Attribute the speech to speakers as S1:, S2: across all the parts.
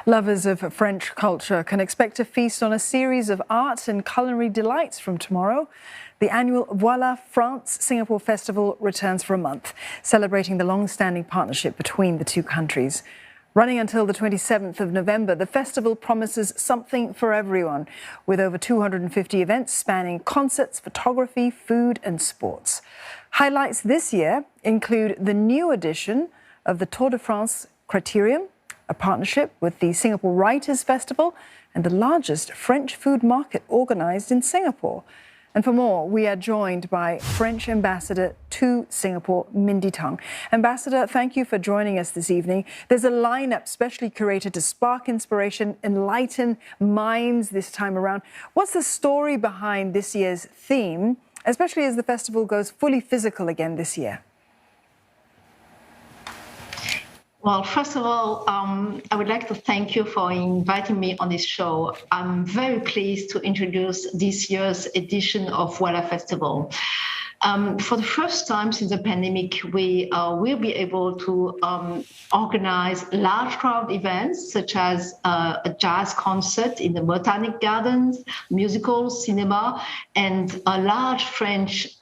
S1: Lovers of French culture can expect to feast on a series of art and culinary delights from tomorrow. The annual vOilah France-Singapore Festival returns for a month, celebrating the long-standing partnership between the two countries. Running until the 27th of November, the festival promises something for everyone, with over 250 events spanning concerts, photography, food and sports. Highlights this year include the new edition of the Tour de France Criterium, a partnership with the Singapore Writers' Festival and the largest French food market organised in Singapore. And for more, we are joined by French Ambassador to Singapore, Minh-di Tang. Ambassador, thank you for joining us this evening. There's a lineup specially curated to spark inspiration, enlighten minds this time around. What's the story behind this year's theme, especially as the festival goes fully physical again this year?
S2: Well, first of all, I would like to thank you for inviting me on this show. I'm very pleased to introduce this year's edition of vOilah Festival. For the first time since the pandemic, we will be able to organize large crowd events such as a jazz concert in the Botanic Gardens, musicals, cinema, and a large French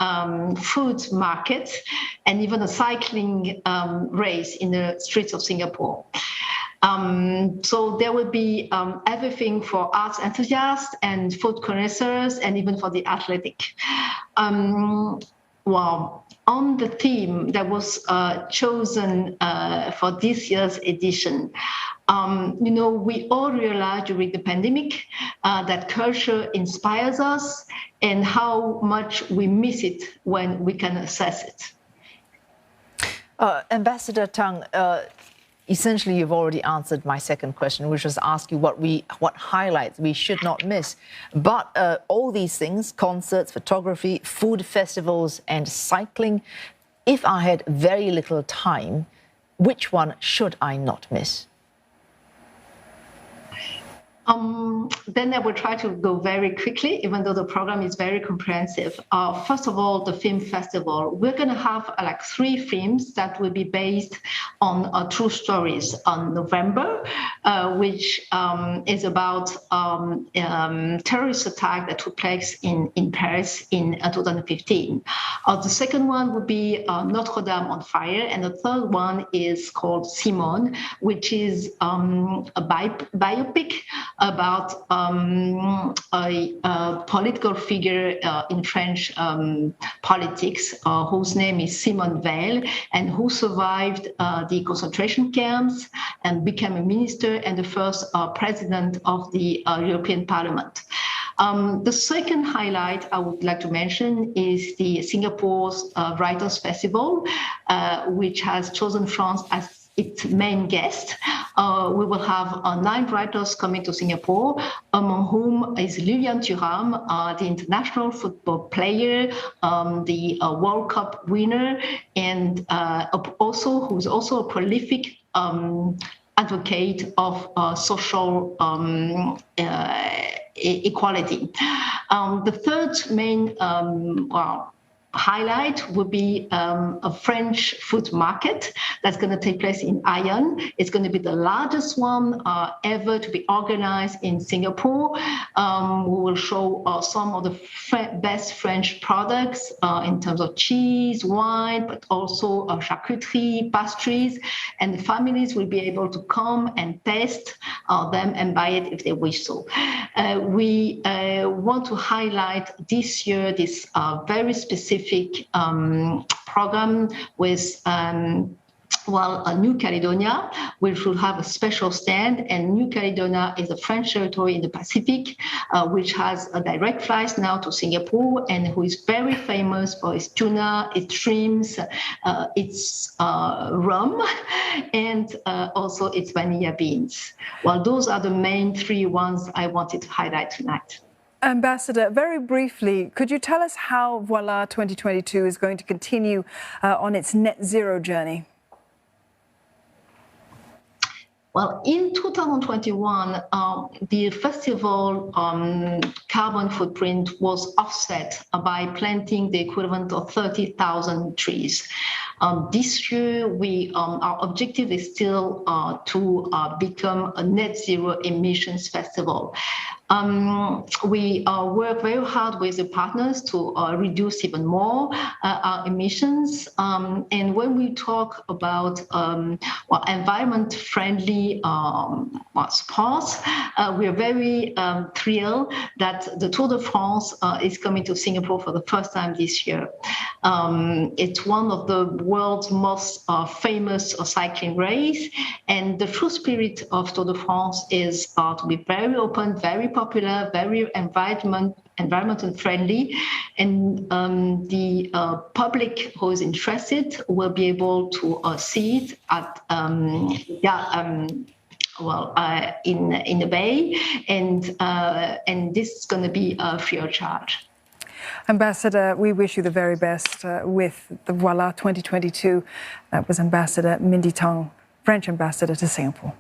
S2: food market, and even a cycling race in the streets of Singapore. So there will be everything for arts enthusiasts and food connoisseurs, and even for the athletic. Well, on the theme that was chosen for this year's edition, we all realized during the pandemic that culture inspires us and how much we miss it when we can access it.
S3: Ambassador Tang, essentially, you've already answered my second question, which was ask you what highlights we should not miss. But all these things, concerts, photography, food festivals and cycling, if I had very little time, which one should I not miss?
S2: Then I will try to go very quickly, even though the program is very comprehensive. First of all, the film festival. We're going to have like 3 films that will be based on true stories on November, which is about terrorist attack that took place in Paris in 2015. The second one would be Notre Dame on Fire, and the third one is called Simone, which is a biopic about a political figure in French politics whose name is Simone Veil, and who survived the concentration camps and became a minister and the first president of the European Parliament. The second highlight I would like to mention is the Singapore's Writers' Festival, which has chosen France as its main guest. We will have 9 writers coming to Singapore, among whom is Lilian Thuram, the international football player, the World Cup winner, and who's also a prolific advocate of social equality. The third main highlight would be a French food market that's going to take place in Ion. It's going to be the largest one ever to be organized in Singapore. We will show some of the best French products in terms of cheese, wine, but also charcuterie, pastries, and the families will be able to come and taste them and buy it if they wish so. We want to highlight this year this very specific program with New Caledonia, which will have a special stand, and New Caledonia is a French territory in the Pacific, which has a direct flight now to Singapore, and who is very famous for its tuna, its shrimps, its rum, and also its vanilla beans. Well, those are the main 3 ones I wanted to highlight tonight.
S1: Ambassador, very briefly, could you tell us how vOilah 2022 is going to continue on its net zero journey?
S2: Well, in 2021, the festival carbon footprint was offset by planting the equivalent of 30,000 trees. This year, our objective is still to become a net zero emissions festival. We work very hard with the partners to reduce even more our emissions. And when we talk about environment-friendly sports, we are very thrilled that the Tour de France is coming to Singapore for the first time this year. It's one of the world's most famous cycling race, and the true spirit of Tour de France is to be very open, very popular, very environmental friendly, and the public who is interested will be able to see it at in the bay, and this is going to be free of charge.
S1: Ambassador, we wish you the very best with the vOilah 2022. That was Ambassador Minh-di Tang, French ambassador to Singapore.